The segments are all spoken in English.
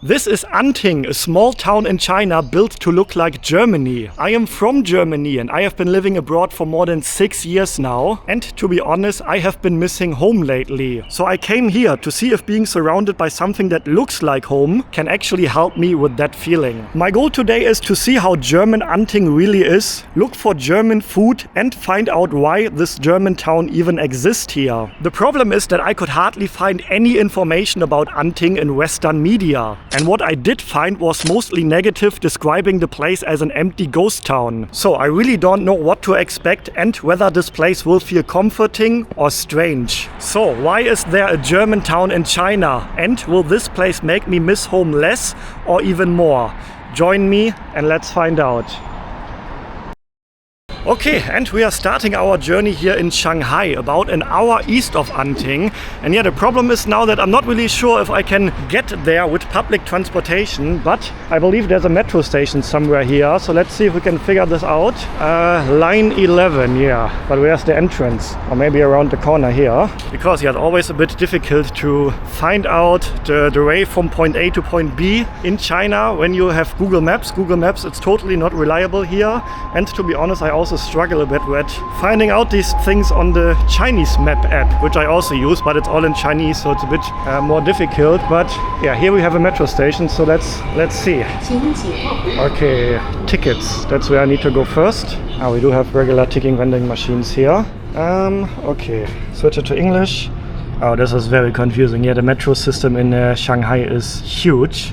This is Anting, a small town in China built to look like Germany. I am from Germany and I have been living abroad for more than 6 years now. And to be honest, I have been missing home lately. So I came here to see if being surrounded by something that looks like home can actually help me with that feeling. My goal today is to see how German Anting really is, look for German food and find out why this German town even exists here. The problem is that I could hardly find any information about Anting in Western media. And what I did find was mostly negative, describing the place as an empty ghost town. So I really don't know what to expect and whether this place will feel comforting or strange. So why is there a German town in China? And will this place make me miss home less or even more? Join me and let's find out. Okay, and we are starting our journey here in Shanghai, about an hour east of Anting. And yeah, the problem is now that I'm not really sure if I can get there with public transportation, but I believe there's a metro station somewhere here. So let's see if we can figure this out. Line 11, yeah, but where's the entrance? Or maybe around the corner here. Because yeah, it's always a bit difficult to find out the way from point A to point B in China when you have Google Maps. Google Maps, it's totally not reliable here. And to be honest, I also struggle a bit with finding out these things on the Chinese map app, which I also use, but it's all in Chinese, so it's a bit more difficult. But yeah, here we have a metro station, so let's see. Okay, tickets, that's where I need to go first. We do have regular ticketing vending machines here. Okay, switch it to English. Oh, this is very confusing. Yeah, the metro system in Shanghai is huge.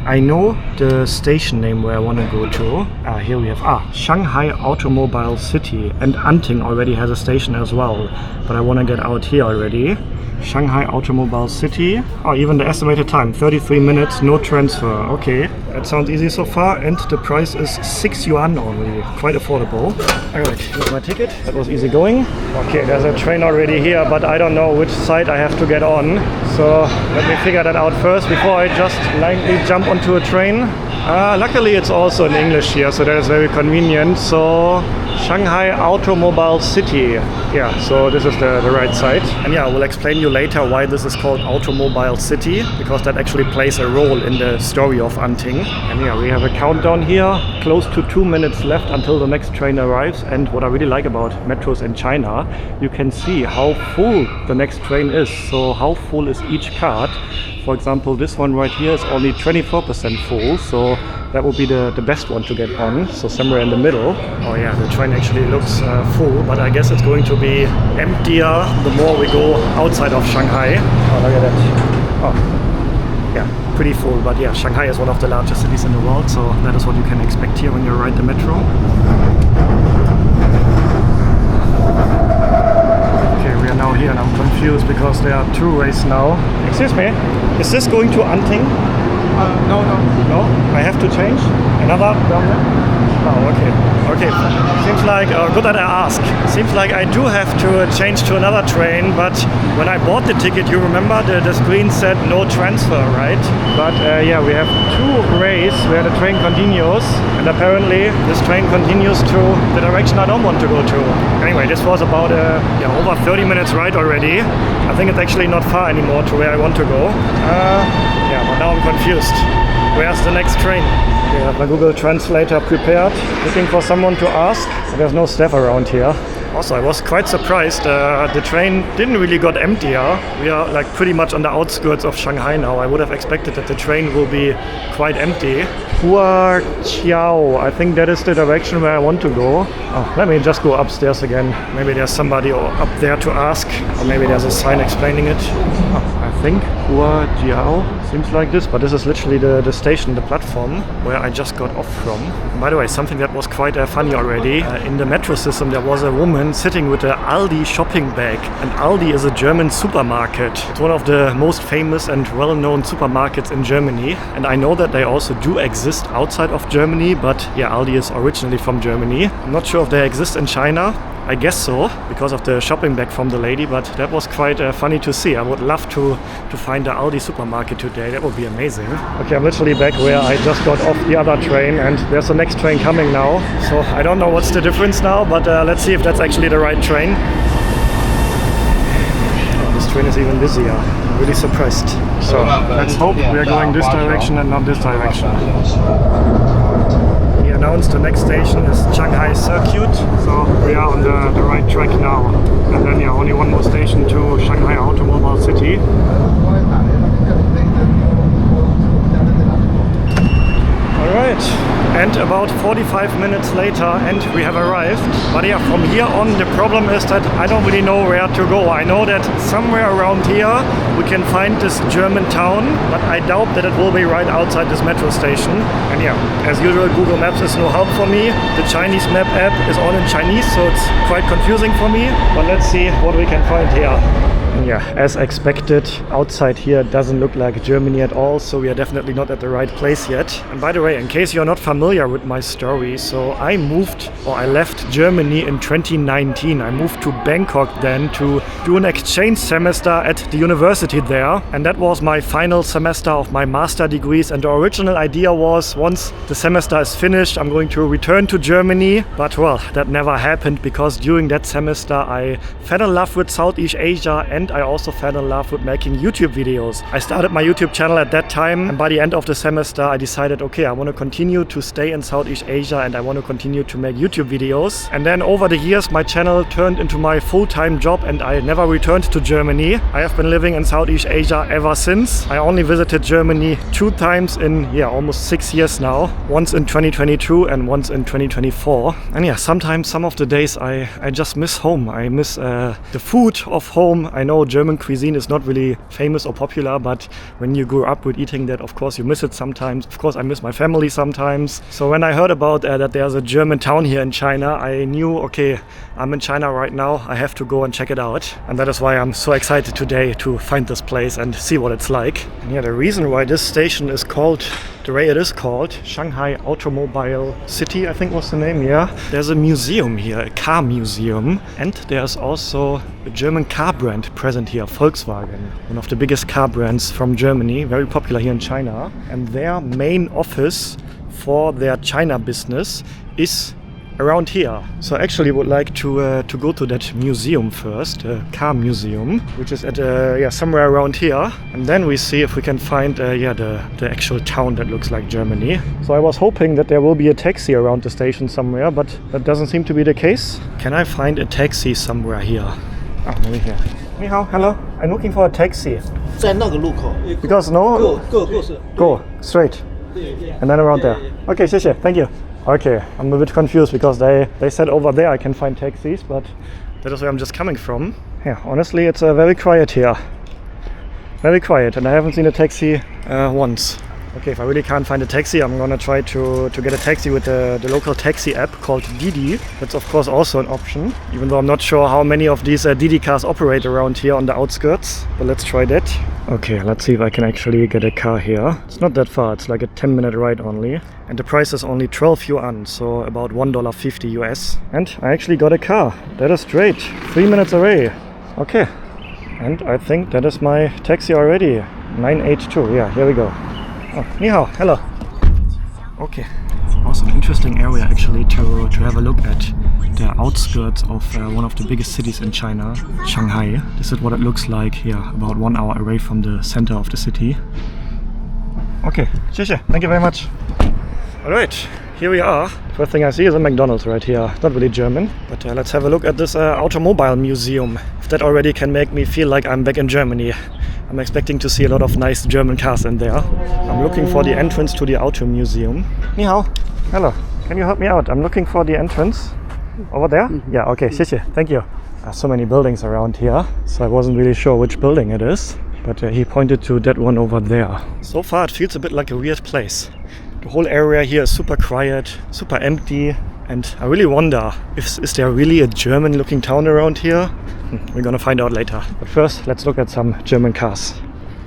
I know the station name where I want to go to. Here we have Shanghai Automobile City, and Anting already has a station as well, but I want to get out here already. Shanghai Automobile City. Even the estimated time, 33 minutes, no transfer. Okay, that sounds easy so far, and the price is 6 yuan only, quite affordable. Alright, here's my ticket. That was easy going. Okay, there's a train already here, but I don't know which side I have to get on. So let me figure that out first before I just blindly jump onto a train. Luckily it's also in English here, so that is very convenient. So Shanghai Automobile City. Yeah, so this is the right side. And yeah, I will explain you later why this is called Automobile City, because that actually plays a role in the story of Anting. And yeah, we have a countdown here, close to 2 minutes left until the next train arrives. And what I really like about metros in China, you can see how full the next train is. So how full is each cart? For example, this one right here is only 24% full, so that would be the best one to get on, so somewhere in the middle. Oh yeah, the train actually looks full, but I guess it's going to be emptier the more we go outside of Shanghai. Oh, look at that. Oh, yeah, pretty full, but yeah, Shanghai is one of the largest cities in the world, so that is what you can expect here when you ride the metro. We are now here and I'm confused because there are 2 ways now. Excuse me, is this going to Anting? No. No? I have to change? Another down there? Oh, okay. Okay, seems like, good that I asked. Seems like I do have to change to another train, but when I bought the ticket, you remember the screen said no transfer, right? But yeah, we have 2 ways where the train continues, and apparently this train continues to the direction I don't want to go to. Anyway, this was about over 30 minutes ride already. I think it's actually not far anymore to where I want to go. Yeah, but now I'm confused. Where's the next train? Okay, I have my Google Translator prepared, looking for someone to ask. There's no staff around here. Also, I was quite surprised. The train didn't really got emptier. We are like pretty much on the outskirts of Shanghai now. I would have expected that the train will be quite empty. Huaqiao, I think that is the direction where I want to go. Oh, let me just go upstairs again. Maybe there's somebody up there to ask, or maybe there's a sign explaining it. Oh, I think Huaqiao seems like this, but this is literally the station, the platform where I just got off from. And by the way, something that was quite funny already. In the metro system, there was a woman sitting with an Aldi shopping bag. And Aldi is a German supermarket. It's one of the most famous and well-known supermarkets in Germany. And I know that they also do exist outside of Germany, but yeah, Aldi is originally from Germany. I'm not sure if they exist in China. I guess so, because of the shopping bag from the lady, but that was quite funny to see. I would love to find the Aldi supermarket today. That would be amazing. Okay, I'm literally back where I just got off the other train, and there's the next train coming now. So I don't know what's the difference now, but let's see if that's actually the right train. Oh, this train is even busier. really surprised. So let's hope we are going this direction and not this direction. He announced the next station is Shanghai Circuit, so we are on the right track now. And then yeah, only one more station to Shanghai Automobile City. Alright, and about 45 minutes later and we have arrived. But yeah, from here on the problem is that I don't really know where to go. I know that somewhere around here we can find this German town, but I doubt that it will be right outside this metro station. And yeah, as usual, Google Maps is no help for me. The Chinese map app is all in Chinese, so it's quite confusing for me. But let's see what we can find here. Yeah, as expected, outside here doesn't look like Germany at all, so we are definitely not at the right place yet. And by the way, in case you're not familiar with my story, so I left Germany in 2019. I moved to Bangkok then to do an exchange semester at the university there, and that was my final semester of my master degrees. And the original idea was, once the semester is finished, I'm going to return to Germany. But well, that never happened, because during that semester I fell in love with Southeast Asia, and I also fell in love with making YouTube videos. I started my YouTube channel at that time, and by the end of the semester I decided, okay, I want to continue to stay in Southeast Asia and I want to continue to make YouTube videos. And then over the years my channel turned into my full-time job and I never returned to Germany. I have been living in Southeast Asia ever since. I only visited Germany 2 times in almost 6 years now. Once in 2022 and once in 2024. And yeah, sometimes some of the days I just miss home. I miss the food of home. I know German cuisine is not really famous or popular, but when you grew up with eating that, of course you miss it sometimes. Of course I miss my family sometimes. So when I heard about that there's a German town here in China, I knew, okay, I'm in China right now, I have to go and check it out. And that is why I'm so excited today to find this place and see what it's like. And yeah, the reason why this station is called the way it is called, Shanghai Automobile City, I think was the name, yeah. There's a museum here, a car museum, and there's also a German car brand present here, Volkswagen, one of the biggest car brands from Germany, very popular here in China. And their main office for their China business is around here. So I actually would like to go to that museum first, the car museum, which is at somewhere around here, and then we see if we can find the actual town that looks like Germany. So I was hoping that there will be a taxi around the station somewhere, but that doesn't seem to be the case. Can I find a taxi somewhere here? Oh, maybe here. Ni hao, hello. I'm looking for a taxi. 在那个路口 Because no, go straight, and then around there. Okay, 谢谢, thank you. Okay, I'm a bit confused because they said over there I can find taxis, but that is where I'm just coming from. Yeah, honestly, it's very quiet here. Very quiet, and I haven't seen a taxi once. Okay, if I really can't find a taxi, I'm gonna try to get a taxi with the local taxi app called Didi. That's of course also an option, even though I'm not sure how many of these Didi cars operate around here on the outskirts. But let's try that. Okay, let's see if I can actually get a car here. It's not that far, it's like a 10-minute ride only. And the price is only 12 yuan, so about $1.50 US. And I actually got a car. That is great. 3 minutes away. Okay. And I think that is my taxi already. 982, yeah, here we go. Oh, ni hao, hello. Okay, also an interesting area actually to have a look at. The outskirts of one of the biggest cities in China, Shanghai. This is what it looks like here, about 1 hour away from the center of the city. Okay, thank you very much. Alright, here we are. First thing I see is a McDonald's right here. Not really German, but let's have a look at this automobile museum. If that already can make me feel like I'm back in Germany. I'm expecting to see a lot of nice German cars in there. I'm looking for the entrance to the auto museum. Ni hao, hello. Can you help me out? I'm looking for the entrance. Over there? Yeah, okay, 谢谢, thank you. So many buildings around here, so I wasn't really sure which building it is, but he pointed to that one over there. So far it feels a bit like a weird place. The whole area here is super quiet, super empty, and I really wonder, is there really a German looking town around here? We're gonna find out later. But first, let's look at some German cars.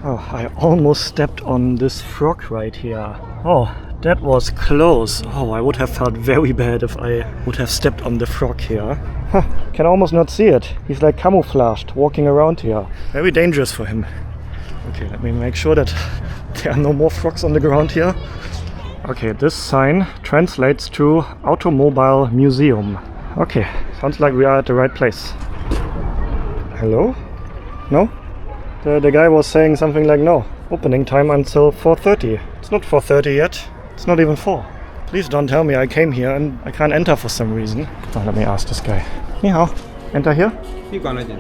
Oh, I almost stepped on this frog right here. Oh, that was close. Oh, I would have felt very bad if I would have stepped on the frog here. Huh, can almost not see it. He's like camouflaged, walking around here. Very dangerous for him. Okay, let me make sure that there are no more frogs on the ground here. Okay, this sign translates to Automobile Museum. Okay, sounds like we are at the right place. Hello? No? The guy was saying something like, no, opening time until 4:30. It's not 4:30 yet. It's not even 4. Please don't tell me I came here and I can't enter for some reason. Oh, let me ask this guy. 你好, enter here? 闭馆了，姐。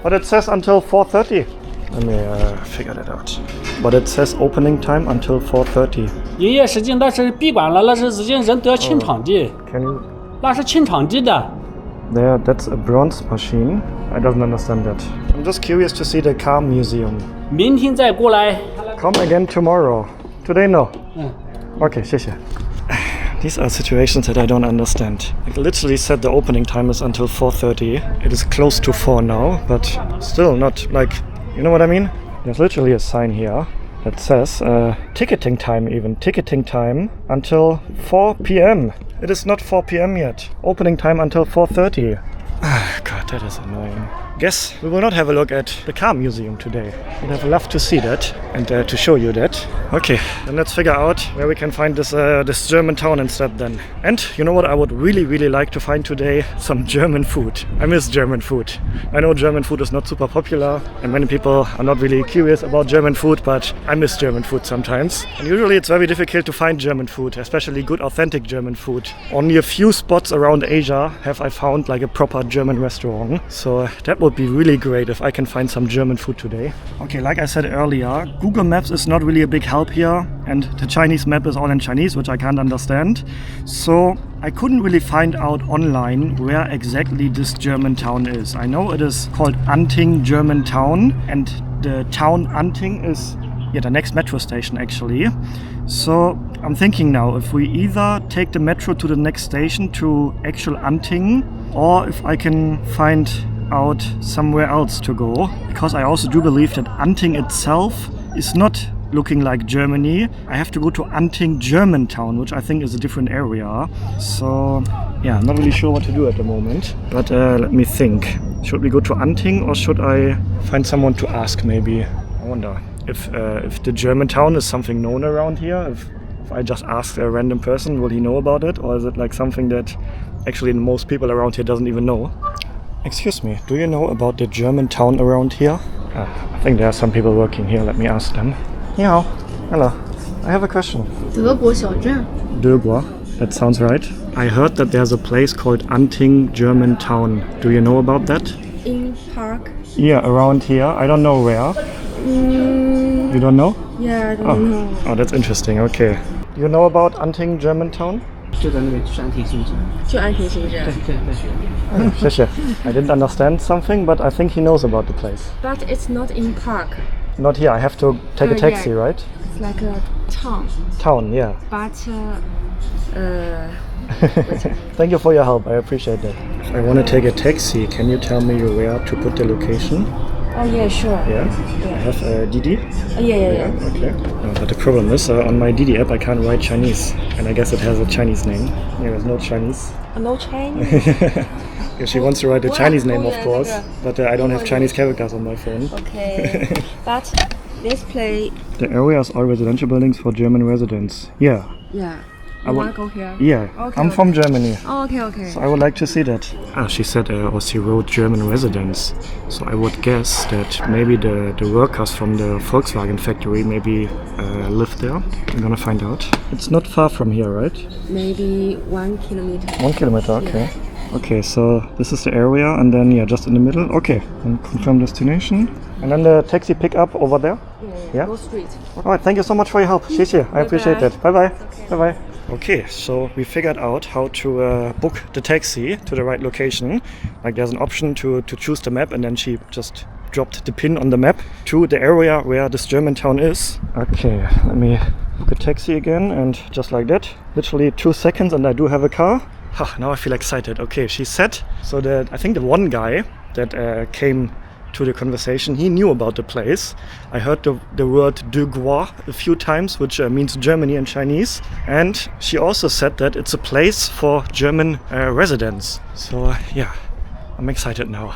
But it says until 4:30. Let me figure that out. But it says opening time until 4:30. 营业时间那是闭馆了，那是时间人都要清场的， Can you... 那是清场地的。 There, that's a bronze machine. I don't understand that. I'm just curious to see the car museum. 明天再过来。 Come again tomorrow. Today, no. 嗯。 Okay, 谢谢. These are situations that I don't understand. It literally said the opening time is until 4:30. It is close to 4 now, but still not like, you know what I mean? There's literally a sign here that says ticketing time even. Ticketing time until 4 p.m. It is not 4 p.m. yet. Opening time until 4:30. God, that is annoying. Guess we will not have a look at the car museum today. I'd have loved to see that and to show you that. Okay, then let's figure out where we can find this German town instead then. And you know what I would really like to find today? Some German food. I miss German food. I know German food is not super popular and many people are not really curious about German food, but I miss German food sometimes. And usually it's very difficult to find German food, especially good authentic German food. Only a few spots around Asia have I found like a proper German restaurant. So that would be really great if I can find some German food today. Okay, like I said earlier, Google Maps is not really a big help here and the Chinese map is all in Chinese, which I can't understand. So I couldn't really find out online where exactly this German town is. I know it is called Anting German Town and the town Anting is the next metro station actually. So I'm thinking now if we either take the metro to the next station to actual Anting or if I can find out somewhere else to go, because I also do believe that Anting itself is not looking like Germany. I have to go to Anting German Town, which I think is a different area. So yeah, I'm not really sure what to do at the moment, but let me think. Should we go to Anting or should I find someone to ask maybe? I wonder if the German town is something known around here. If I just ask a random person, will he know about it? Or is it like something that actually most people around here doesn't even know? Excuse me, do you know about the German town around here? I think there are some people working here, let me ask them. Yeah, hello, I have a question. 德国小镇 Dögwa, that sounds right. I heard that there's a place called Anting German Town. Do you know about that? in park. Yeah, around here, I don't know where. You don't know? Yeah, I don't know. Oh, that's interesting, okay. You know about Anting German Town? 就在那个山体新镇。就安亭新镇。谢谢. I didn't understand something, but I think he knows about the place. But it's not in park. Not here, I have to take a taxi, yeah. right? It's like a town. Town, yeah. But Thank you for your help, I appreciate that. If I want to take a taxi, can you tell me where to put the location? oh yeah, sure. Yeah? I have a Didi. Yeah. Okay. But the problem is, on my Didi app I can't write Chinese. And I guess it has a Chinese name. Yeah, there's no Chinese. No Chinese. Yeah, she wants to write a Chinese name, of yeah, course. yeah. But I don't have Chinese characters on my phone. Okay. But this place. The area is all residential buildings for German residents. Yeah. Yeah. I You wa- wanna go here? Yeah. Okay, I'm okay. from Germany. Oh, okay. So I would like to see that. She said, or she wrote German residents. So I would guess that maybe the workers from the Volkswagen factory maybe live there. I'm gonna find out. It's not far from here, right? Maybe 1 kilometer. 1 kilometer, okay. Okay, so this is the area and then, yeah, just in the middle. Okay, and confirm destination. And then the taxi pickup over there? Yeah? Go straight. Alright, thank you so much for your help. 谢谢, I appreciate Bye-bye. that. Bye-bye. Okay. Bye-bye. Okay, so we figured out how to book the taxi to the right location. Like there's an option to choose the map and then she just dropped the pin on the map to the area where this German town is. Okay, let me book a taxi again and just like that. Literally 2 seconds and I do have a car. Now I feel excited. Okay, she said, so that I think the one guy that came to the conversation, he knew about the place. I heard the word Dögwa a few times, which means Germany in Chinese. And she also said that it's a place for German residents. So yeah, I'm excited now.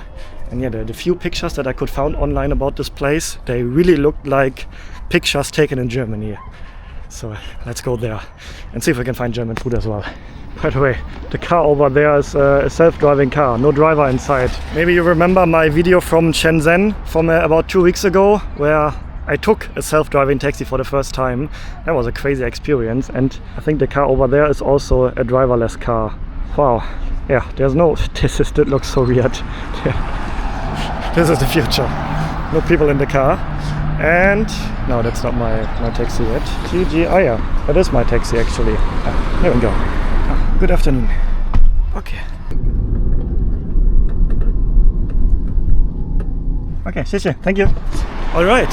And yeah, the few pictures that I could find online about this place, they really looked like pictures taken in Germany. So let's go there and see if we can find German food as well. By the way, the car over there is a self-driving car, no driver inside. Maybe you remember my video from Shenzhen from about 2 weeks ago, where I took a self-driving taxi for the first time. That was a crazy experience, and I think the car over there is also a driverless car. Wow, yeah, there's no, that looks so weird. This is the future. No people in the car. And no, that's not my taxi yet. TG, oh yeah, that is my taxi actually. There we go. Good afternoon. Okay. Okay, 谢谢, thank you. All right,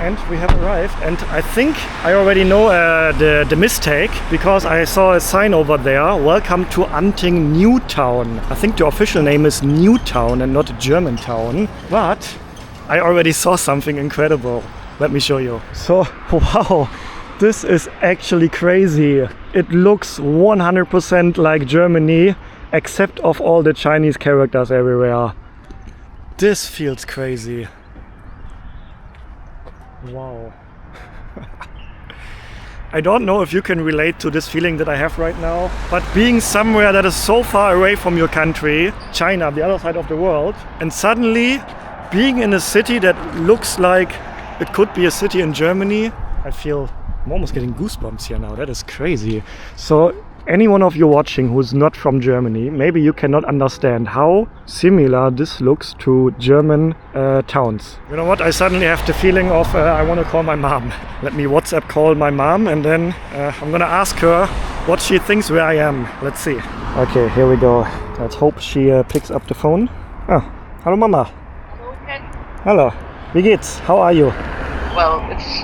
and we have arrived, and I think I already know the mistake, because I saw a sign over there, welcome to Anting New Town. I think the official name is New Town and not Germantown, but I already saw something incredible. Let me show you. So, wow, this is actually crazy. It looks 100% like Germany, except of all the Chinese characters everywhere. This feels crazy. Wow. I don't know if you can relate to this feeling that I have right now, but being somewhere that is so far away from your country, China, the other side of the world, and suddenly being in a city that looks like it could be a city in Germany, I'm almost getting goosebumps here now. That is crazy. So any one of you watching who's not from Germany, maybe you cannot understand how similar this looks to German towns. You know what? I suddenly have the feeling of I want to call my mom. Let me WhatsApp call my mom, and then I'm gonna ask her what she thinks where I am. Let's see. Okay, here we go. Let's hope she picks up the phone. Ah, hallo Mama. Okay. Hello. Wie geht's? How are you? Well, it's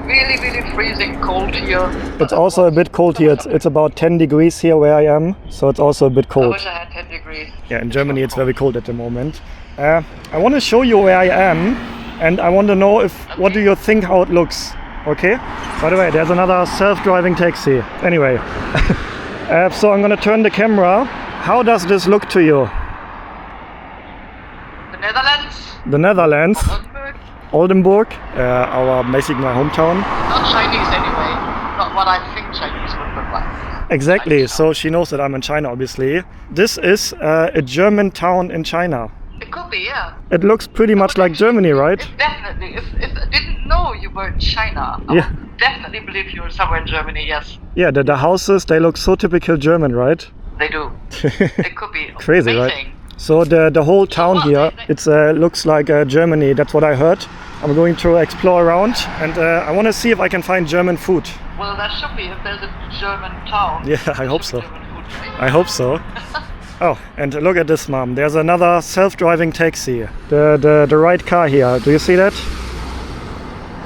really, really freezing cold here. It's also a bit cold here. It's about 10 degrees here where I am, so it's also a bit I cold. wish I had 10 degrees. Yeah, in Germany it's very cold at the moment. I want to show you where I am, and I want to know what do you think how it looks. Okay? By the way, there's another self-driving taxi. Anyway, so I'm gonna turn the camera. How does this look to you? The Netherlands? The Netherlands, Oldenburg? Oldenburg, basically my hometown. Not Chinese anyway. Not what I think Chinese would look like. Exactly, so she knows that I'm in China, obviously. This is a German town in China. It could be, yeah. It looks pretty much like Germany, right? It definitely. If I didn't know you were in China, I Yeah. would definitely believe you were somewhere in Germany, yes. Yeah, the houses, they look so typical German, right? They do. It could be Crazy, amazing. right? So the whole town here, it looks like Germany. That's what I heard. I'm going to explore around, and I want to see if I can find German food. Well, there should be if there's a German town. Yeah, I there hope should so. be German food, right? I hope so. Oh, and look at this, Mom. There's another self-driving taxi. The right car here. Do you see that?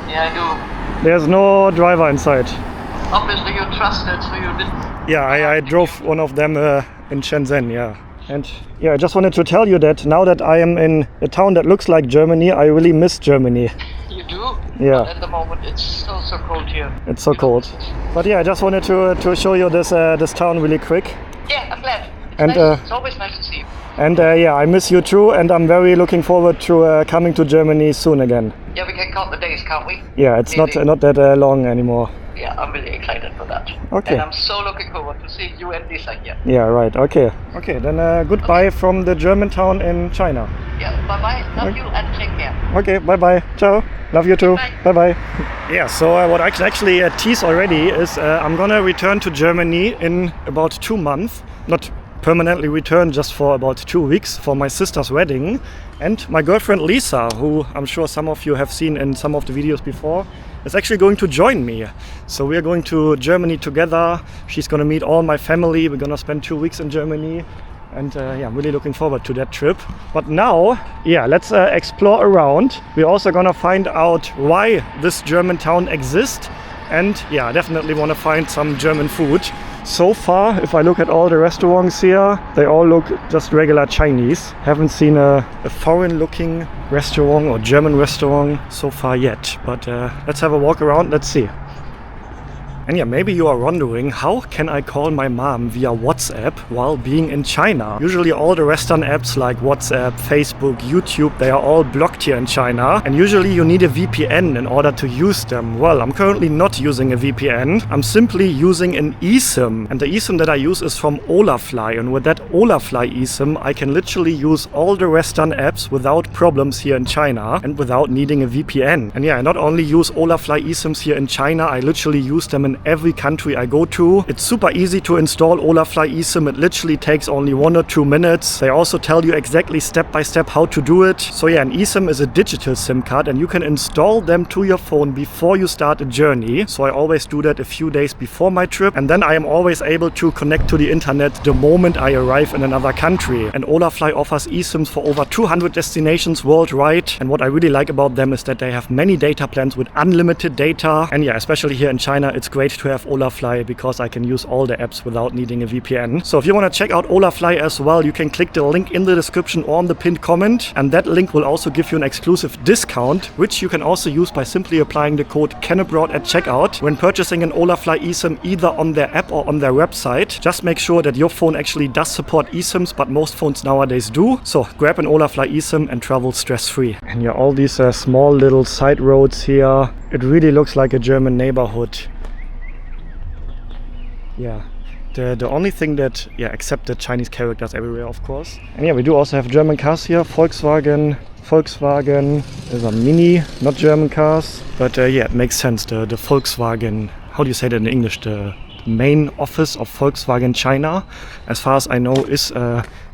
Yeah, I do. There's no driver inside. Obviously, you trusted, so you didn't. Yeah, I drove one of them in Shenzhen, yeah. And yeah, I just wanted to tell you that now that I am in a town that looks like Germany, I really miss Germany. You do? Yeah. But at the moment, it's so cold here. It's so cold. But yeah, I just wanted to show you this town really quick. Yeah, I'm glad. And, It's always nice to see you. And yeah, I miss you too, and I'm very looking forward to coming to Germany soon again. Yeah, we can count the days, can't we? Yeah, it's not that long anymore. Yeah, I'm really excited for that. Okay. And I'm so looking forward to seeing you and Lisa here. Yeah, right. Okay. Okay, then goodbye from the German town in China. Yeah, bye-bye. Love you and take care. Okay, bye-bye. Ciao. Love you too. Bye. Bye-bye. Yeah, so what I can actually tease already is I'm gonna return to Germany in about 2 months. Not permanently return, just for about 2 weeks for my sister's wedding. And my girlfriend Lisa, who I'm sure some of you have seen in some of the videos before, is actually going to join me. So we are going to Germany together. She's gonna meet all my family. We're gonna spend 2 weeks in Germany. And yeah, I'm really looking forward to that trip. But now, yeah, let's explore around. We're also gonna find out why this German town exists. And yeah, I definitely want to find some German food. So far, if I look at all the restaurants here, they all look just regular Chinese. Haven't seen a foreign looking restaurant or German restaurant so far yet. But let's have a walk around, let's see. And yeah, maybe you are wondering, how can I call my mom via WhatsApp while being in China? Usually all the Western apps like WhatsApp, Facebook, YouTube, they are all blocked here in China. And usually you need a VPN in order to use them. Well, I'm currently not using a VPN. I'm simply using an eSIM. And the eSIM that I use is from Olafly. And with that Olafly eSIM, I can literally use all the Western apps without problems here in China and without needing a VPN. And yeah, I not only use Olafly eSIMs here in China, I literally use them in every country I go to. It's super easy to install Olafly eSIM. It literally takes only 1 or 2 minutes. They also tell you exactly step by step how to do it. So yeah, an eSIM is a digital SIM card and you can install them to your phone before you start a journey. So I always do that a few days before my trip, and then I am always able to connect to the internet the moment I arrive in another country. And Olafly offers eSIMs for over 200 destinations worldwide. And what I really like about them is that they have many data plans with unlimited data. And yeah, especially here in China, it's great to have Olafly because I can use all the apps without needing a VPN. So if you want to check out Olafly as well, you can click the link in the description or on the pinned comment. And that link will also give you an exclusive discount, which you can also use by simply applying the code KENABROAD at checkout when purchasing an Olafly eSIM either on their app or on their website. Just make sure that your phone actually does support eSIMs, but most phones nowadays do. So grab an Olafly eSIM and travel stress-free. And yeah, all these small little side roads here, it really looks like a German neighborhood. Yeah. The only thing that, yeah, except the Chinese characters everywhere, of course. And yeah, we do also have German cars here. Volkswagen. There's a Mini, not German cars. But yeah, it makes sense. The Volkswagen, how do you say that in English? The main office of Volkswagen China, as far as I know, is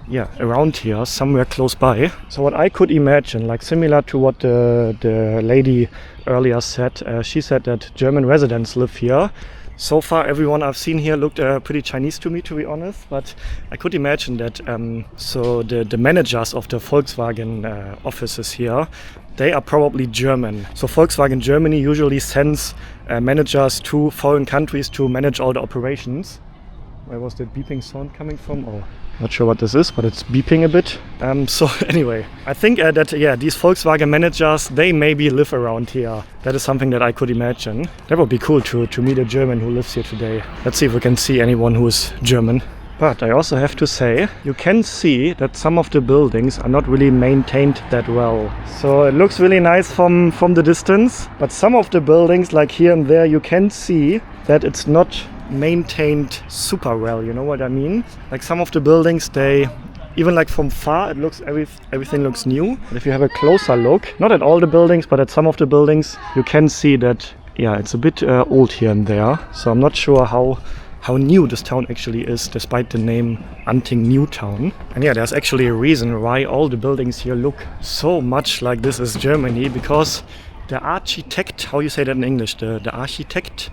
yeah, around here, somewhere close by. So what I could imagine, like similar to what the lady earlier said, she said that German residents live here. So far, everyone I've seen here looked pretty Chinese to me, to be honest. But I could imagine that so the managers of the Volkswagen offices here, they are probably German. So Volkswagen Germany usually sends managers to foreign countries to manage all the operations. Where was that beeping sound coming from? Oh, not sure what this is, but it's beeping a bit. So anyway, I think that, yeah, these Volkswagen managers, they maybe live around here. That is something that I could imagine. That would be cool to meet a German who lives here today. Let's see if we can see anyone who is German. But I also have to say, you can see that some of the buildings are not really maintained that well. So it looks really nice from the distance, but some of the buildings, like here and there, you can see that it's not maintained super well, you know what I mean? Like some of the buildings, they, even like from far, it looks everything looks new. But if you have a closer look, not at all the buildings, but at some of the buildings, you can see that, yeah, it's a bit old here and there. So I'm not sure how new this town actually is, despite the name Anting New Town. And yeah, there's actually a reason why all the buildings here look so much like this is Germany, because the architect, how you say that in English, the architect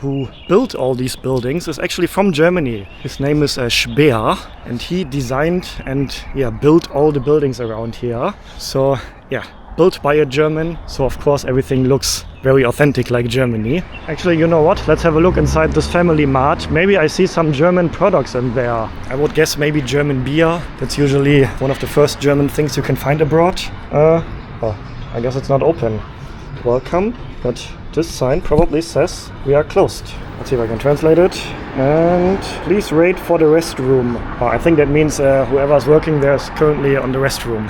who built all these buildings is actually from Germany. His name is Speer, and he designed and, yeah, built all the buildings around here. So yeah, built by a German, so of course everything looks very authentic like Germany. Actually, you know what? Let's have a look inside this family mart. Maybe I see some German products in there. I would guess maybe German beer. That's usually one of the first German things you can find abroad. Oh, I guess it's not open. Welcome, but this sign probably says we are closed. Let's see if I can translate it. And please wait for the restroom. Oh, I think that means whoever's working there is currently on the restroom.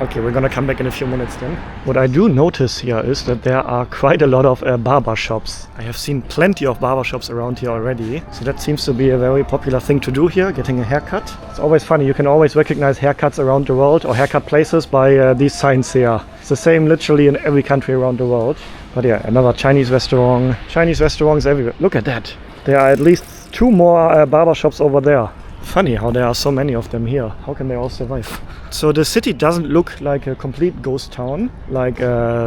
Okay, we're gonna come back in a few minutes then. What I do notice here is that there are quite a lot of barber shops. I have seen plenty of barber shops around here already. So that seems to be a very popular thing to do here, getting a haircut. It's always funny, you can always recognize haircuts around the world or haircut places by these signs here. It's the same literally in every country around the world. But yeah, another Chinese restaurant. Chinese restaurants everywhere. Look at that. There are at least 2 more barber shops over there. Funny how there are so many of them here. How can they all survive? So the city doesn't look like a complete ghost town, like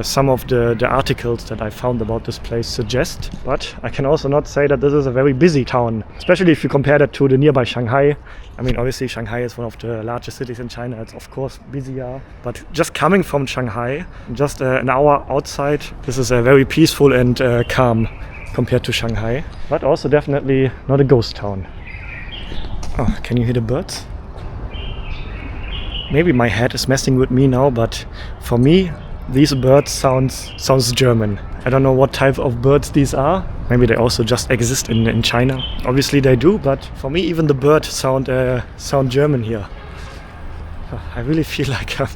some of the articles that I found about this place suggest. But I can also not say that this is a very busy town, especially if you compare that to the nearby Shanghai. I mean, obviously Shanghai is one of the largest cities in China. It's of course busier. But just coming from Shanghai, just an hour outside, this is very peaceful and calm compared to Shanghai. But also definitely not a ghost town. Oh, can you hear the birds? Maybe my head is messing with me now, but for me, these birds sounds German. I don't know what type of birds these are, Maybe they also just exist in China. Obviously they do, but for me even the birds sound German here. I really feel like I'm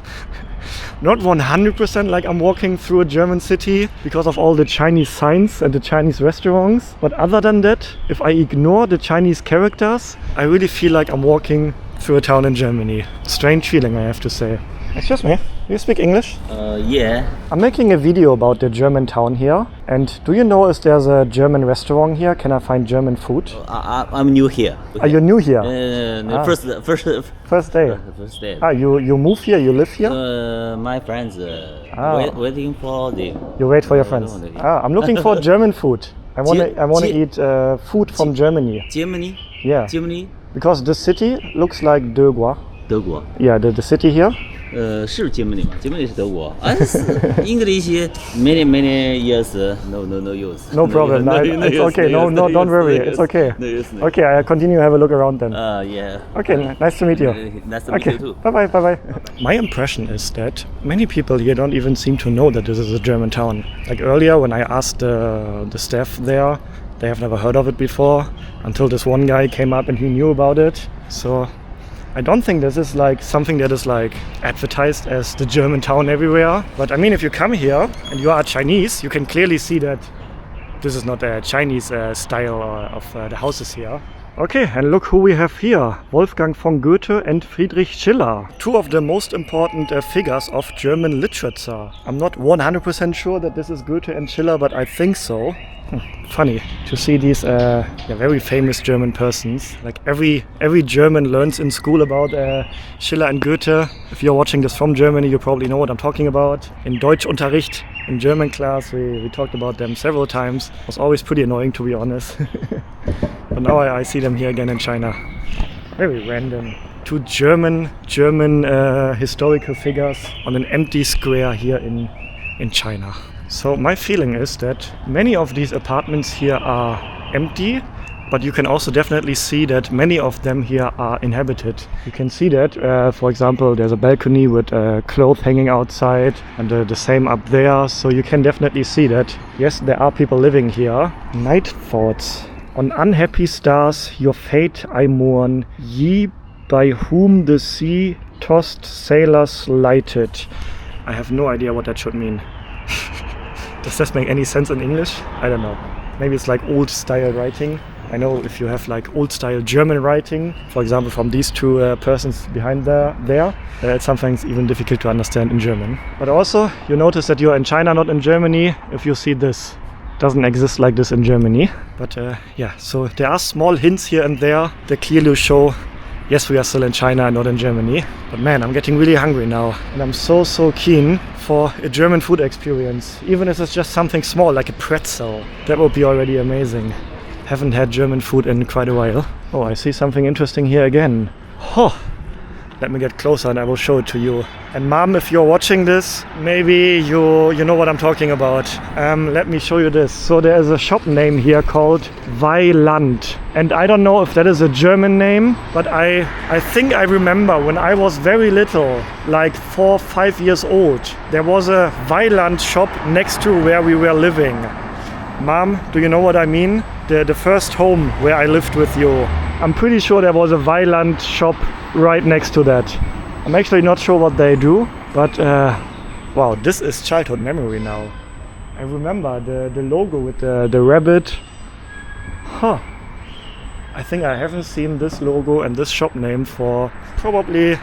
not 100% like I'm walking through a German city because of all the Chinese signs and the Chinese restaurants. But other than that, if I ignore the Chinese characters, I really feel like I'm walking through a town in Germany. Strange feeling, I have to say. Excuse me, do you speak English? Yeah. I'm making a video about the German town here. And do you know if there's a German restaurant here? Can I find German food? I'm new here. Are you new here? First First day. First day. You move here, you live here? My friends waiting for the. You wait for your friends. I'm looking for German food. I wanna eat food from Germany. Germany. Yeah. Germany. Because the city looks like 德国. 德国. Yeah, the city here. 是 Germany 吗 ？Germany 是德国。English many years no use. No problem. It's okay. No, don't worry. It's okay. Okay, I continue to have a look around then. Yeah. Okay, nice to meet you. Nice to meet you too. Bye. My impression is that many people here don't even seem to know that this is a German town. Like earlier when I asked the staff there, they have never heard of it before until this one guy came up and he knew about it. So I don't think this is like something that is like advertised as the German town everywhere. But I mean, if you come here and you are Chinese, you can clearly see that this is not a Chinese style of the houses here. Okay, and look who we have here. Wolfgang von Goethe and Friedrich Schiller. Two of the most important figures of German literature. I'm not 100% sure that this is Goethe and Schiller, but I think so. Funny to see these very famous German persons. Like every German learns in school about Schiller and Goethe. If you're watching this from Germany, you probably know what I'm talking about. In Deutschunterricht, in German class, we talked about them several times. It was always pretty annoying, to be honest. But now I see them here again in China. Very random. Two German historical figures on an empty square here in China. So my feeling is that many of these apartments here are empty, but you can also definitely see that many of them here are inhabited. You can see that, for example, there's a balcony with clothes hanging outside and the same up there. So you can definitely see that, yes, there are people living here. Night thoughts. On unhappy stars, your fate I mourn, ye by whom the sea tossed sailors lighted. I have no idea what that should mean. Does this make any sense in English? I don't know. Maybe it's like old style writing. I know if you have like old style German writing, for example from these two persons behind there, it's sometimes even difficult to understand in German. But also you notice that you're in China, not in Germany, if you see this. Doesn't exist like this in Germany. But yeah, so there are small hints here and there that clearly show, yes, we are still in China and not in Germany. But man, I'm getting really hungry now. And I'm so keen for a German food experience. Even if it's just something small, like a pretzel. That would be already amazing. Haven't had German food in quite a while. Oh, I see something interesting here again. Oh, let me get closer and I will show it to you. And Mom, if you're watching this, maybe you know what I'm talking about. Let me show you this. So there is a shop name here called Weiland. And I don't know if that is a German name, but I think I remember when I was very little, like 4 or 5 years old, there was a Weiland shop next to where we were living. Mom, do you know what I mean? The first home where I lived with you. I'm pretty sure there was a Weiland shop right next to that. I'm actually not sure what they do, but wow, this is childhood memory now. I remember the logo with the rabbit. Huh. I think I haven't seen this logo and this shop name for probably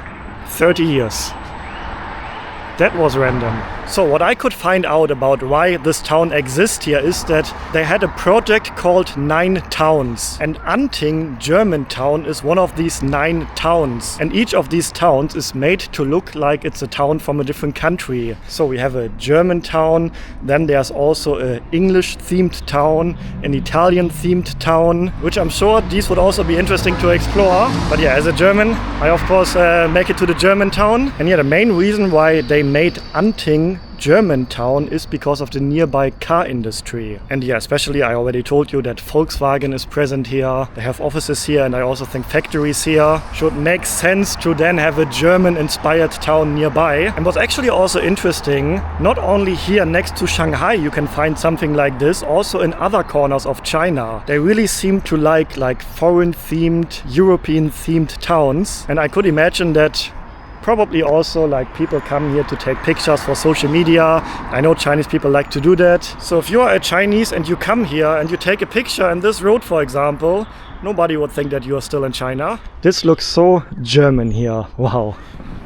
30 years. That was random. So what I could find out about why this town exists here is that they had a project called 9 Towns. And Anting, German town, is one of these 9 towns. And each of these towns is made to look like it's a town from a different country. So we have a German town, then there's also an English-themed town, an Italian-themed town, which I'm sure these would also be interesting to explore. But yeah, as a German, I of course make it to the German town. And yeah, the main reason why they made Anting German town is because of the nearby car industry. And yeah, especially I already told you that Volkswagen is present here. They have offices here and I also think factories here. Should make sense to then have a German-inspired town nearby. And what's actually also interesting, not only here next to Shanghai you can find something like this, also in other corners of China. They really seem to like foreign-themed, European-themed towns. And I could imagine that probably also like people come here to take pictures for social media. I know Chinese people like to do that. So if you are a Chinese and you come here and you take a picture in this road, for example, nobody would think that you are still in China. This looks so German here. Wow.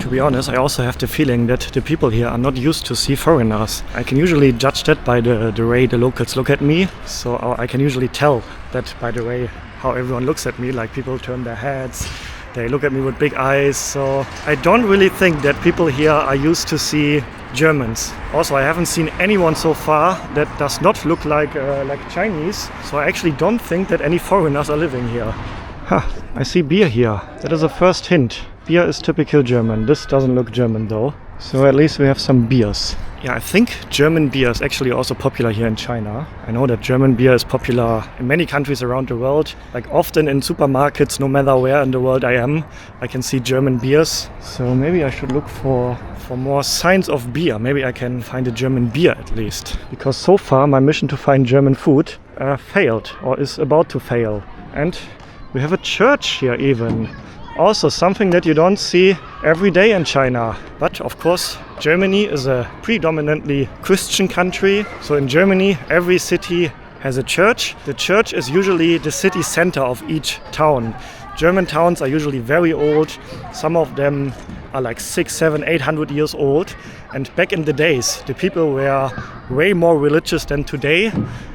To be honest, I also have the feeling that the people here are not used to see foreigners. I can usually judge that by the way the locals look at me. So I can usually tell that by the way how everyone looks at me, like people turn their heads. They look at me with big eyes, so I don't really think that people here are used to see Germans. Also, I haven't seen anyone so far that does not look like Chinese, so I actually don't think that any foreigners are living here. I see beer here. That is a first hint. Beer is typical German. This doesn't look German though. So at least we have some beers. Yeah, I think German beer is actually also popular here in China. I know that German beer is popular in many countries around the world. Like often in supermarkets, no matter where in the world I am, I can see German beers. So maybe I should look for more signs of beer. Maybe I can find a German beer at least. Because so far my mission to find German food failed or is about to fail. And we have a church here even. Also something that you don't see every day in China. But of course, Germany is a predominantly Christian country. So in Germany, every city has a church. The church is usually the city center of each town. German towns are usually very old. Some of them are like 600, 700, 800 years old. And back in the days, the people were way more religious than today.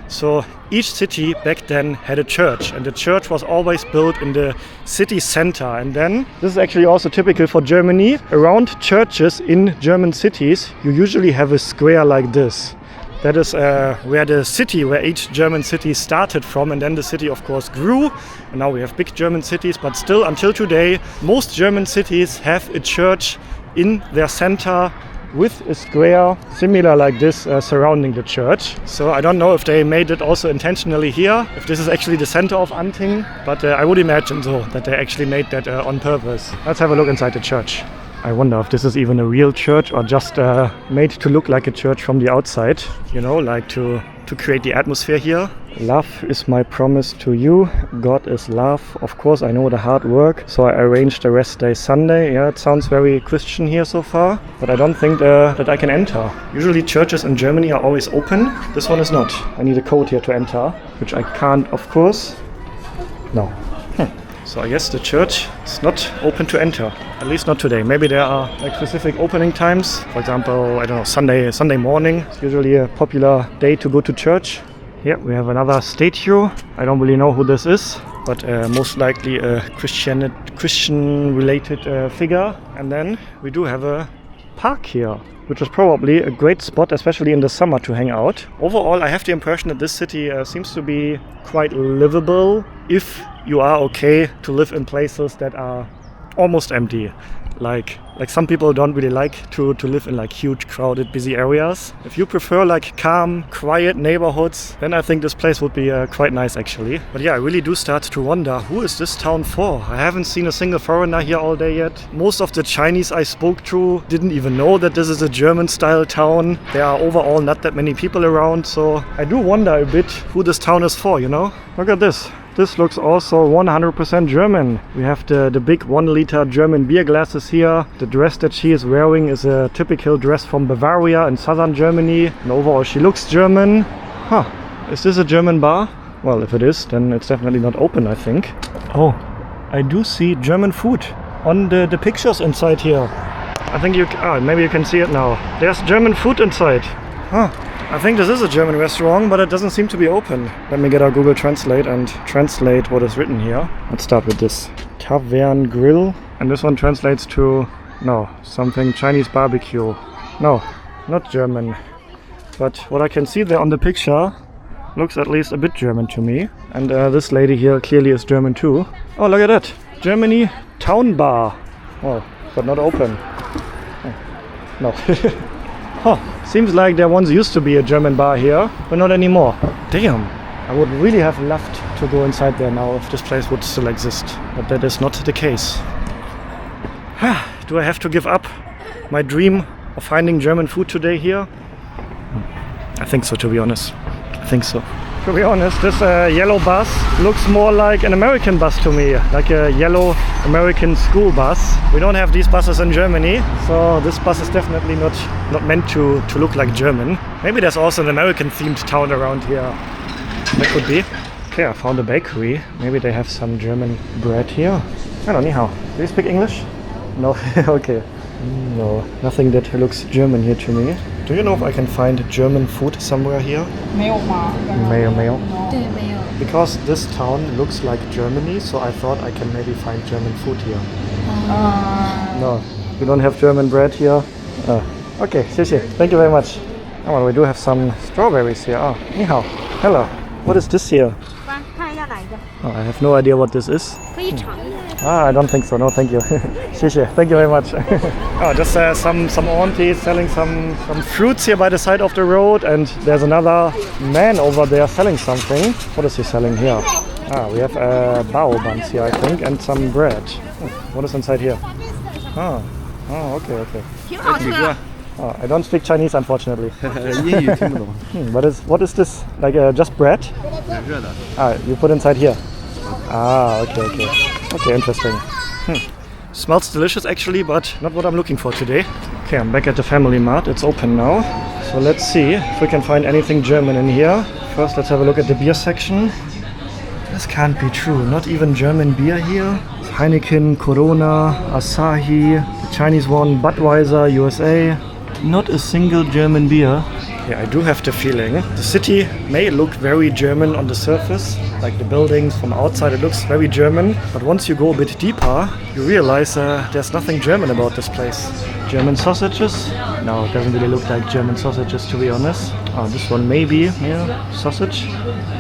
So each city back then had a church, and the church was always built in the city center. And then, this is actually also typical for Germany, around churches in German cities, you usually have a square like this. That is where each German city started from, and then the city of course grew. And now we have big German cities, but still until today, most German cities have a church in their center with a square similar like this surrounding the church. So I don't know if they made it also intentionally here, if this is actually the center of Anting, but I would imagine so, that they actually made that on purpose. Let's have a look inside the church. I wonder if this is even a real church or just made to look like a church from the outside, you know, like to create the atmosphere here. Love is my promise to you. God is love. Of course, I know the hard work, so I arranged the rest day Sunday. Yeah, it sounds very Christian here so far, but I don't think that I can enter. Usually churches in Germany are always open. This one is not. I need a code here to enter, which I can't, of course. No. So I guess the church is not open to enter, at least not today. Maybe there are like specific opening times. For example, I don't know, Sunday morning. It's usually a popular day to go to church. Here we have another statue. I don't really know who this is, but most likely a Christian-related figure. And then we do have a park here, which is probably a great spot, especially in the summer, to hang out. Overall, I have the impression that this city seems to be quite livable if you are okay to live in places that are almost empty. Like some people don't really like to live in like huge, crowded, busy areas. If you prefer like calm, quiet neighborhoods, then I think this place would be quite nice actually. But yeah, I really do start to wonder, who is this town for? I haven't seen a single foreigner here all day yet. Most of the Chinese I spoke to didn't even know that this is a German-style town. There are overall not that many people around, so I do wonder a bit who this town is for, you know? Look at this. This looks also 100% German. We have the big 1-liter German beer glasses here. The dress that she is wearing is a typical dress from Bavaria in southern Germany. And overall she looks German. Huh, is this a German bar? Well, if it is, then it's definitely not open, I think. Oh, I do see German food on the pictures inside here. I think maybe you can see it now. There's German food inside. Huh. I think this is a German restaurant, but it doesn't seem to be open. Let me get our Google Translate and translate what is written here. Let's start with this. Tavern Grill. And this one translates to, no, something Chinese barbecue. No, not German. But what I can see there on the picture looks at least a bit German to me. And this lady here clearly is German too. Oh, look at that. Germany Town Bar. Oh, but not open. Oh, no. Oh, seems like there once used to be a German bar here, but not anymore. Damn, I would really have loved to go inside there now if this place would still exist, but that is not the case. Do I have to give up my dream of finding German food today here? I think so, to be honest. I think so. To be honest, this yellow bus looks more like an American bus to me, like a yellow American school bus. We don't have these buses in Germany, so this bus is definitely not meant to look like German. Maybe there's also an American themed town around here. That could be. Okay, I found a bakery. Maybe they have some German bread here. Hello, ni hao. Do you speak English? No? Okay. No, nothing that looks German here to me. Do you know if I can find German food somewhere here? 没有吗？ Mayo. 对，没有。 Because this town looks like Germany, so I thought I can maybe find German food here. No, we don't have German bread here. Okay, 谢谢. Thank you very much. Oh, well, we do have some strawberries here. Oh, ni hao. Hello. What is this here? 看一下哪一个， Oh, I have no idea what this is. 可以尝一下。 I don't think so. No, thank you. 谢谢. Thank you very much. Oh, just some aunties selling some fruits here by the side of the road, and there's another man over there selling something. What is he selling here? We have bao buns here, I think, and some bread. What is inside here? Okay. 挺好吃的。 I don't speak Chinese, unfortunately. 英语听不懂。 What is this? Like just bread? 热的。 You put inside here. Okay. Okay, interesting. Smells delicious actually, but not what I'm looking for today. Okay, I'm back at the Family Mart. It's open now. So let's see if we can find anything German in here. First, let's have a look at the beer section. This can't be true. Not even German beer here. Heineken, Corona, Asahi, the Chinese one, Budweiser, USA. Not a single German beer. Yeah, I do have the feeling the city may look very German on the surface, like the buildings from outside it looks very German, but once you go a bit deeper, you realize there's nothing German about this place. German sausages? No, it doesn't really look like German sausages, to be honest. This one maybe, yeah, sausage.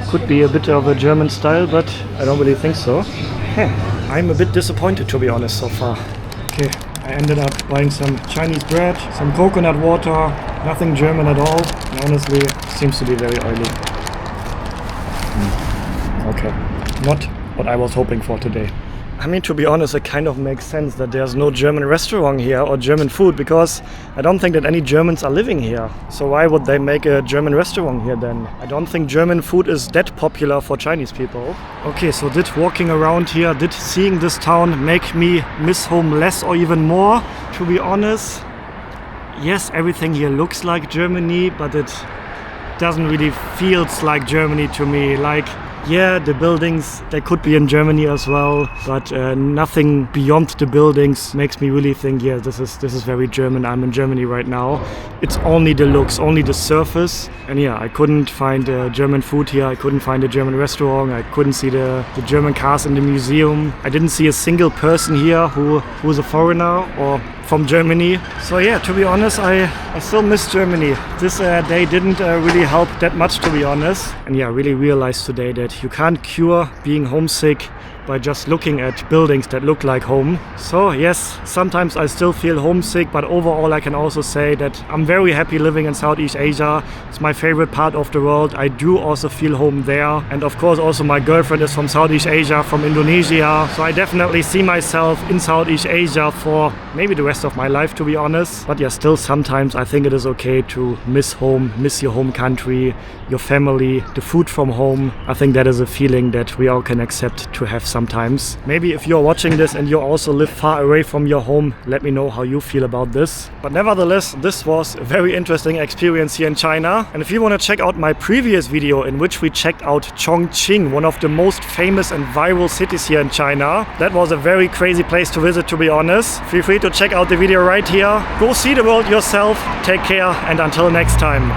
Could be a bit of a German style, but I don't really think so. I'm a bit disappointed, to be honest, so far. Okay, I ended up buying some Chinese bread, some coconut water, nothing German at all. And honestly, seems to be very oily. Okay, not what I was hoping for today. I mean, to be honest, it kind of makes sense that there's no German restaurant here or German food, because I don't think that any Germans are living here. So why would they make a German restaurant here then? I don't think German food is that popular for Chinese people. Okay, so did walking around here, did seeing this town make me miss home less or even more? To be honest, yes, everything here looks like Germany, but it doesn't really feels like Germany to me. Like, yeah, the buildings, they could be in Germany as well, but nothing beyond the buildings makes me really think, yeah, this is very German. I'm in Germany right now. It's only the looks, only the surface. And yeah, I couldn't find German food here. I couldn't find a German restaurant. I couldn't see the German cars in the museum. I didn't see a single person here who's a foreigner or from Germany. So yeah, to be honest, I still miss Germany. This day didn't really help that much, to be honest. And yeah, I really realized today that you can't cure being homesick by just looking at buildings that look like home. So yes, sometimes I still feel homesick, but overall I can also say that I'm very happy living in Southeast Asia. It's my favorite part of the world. I do also feel home there. And of course also my girlfriend is from Southeast Asia, from Indonesia. So I definitely see myself in Southeast Asia for maybe the rest of my life, to be honest. But yeah, still sometimes I think it is okay to miss home, miss your home country, your family, the food from home. I think that is a feeling that we all can accept to have sometimes. Maybe if you're watching this and you also live far away from your home, let me know how you feel about this. But nevertheless, this was a very interesting experience here in China. And if you want to check out my previous video in which we checked out Chongqing, one of the most famous and viral cities here in China, that was a very crazy place to visit, to be honest. Feel free to check out the video right here. Go see the world yourself. Take care, and until next time.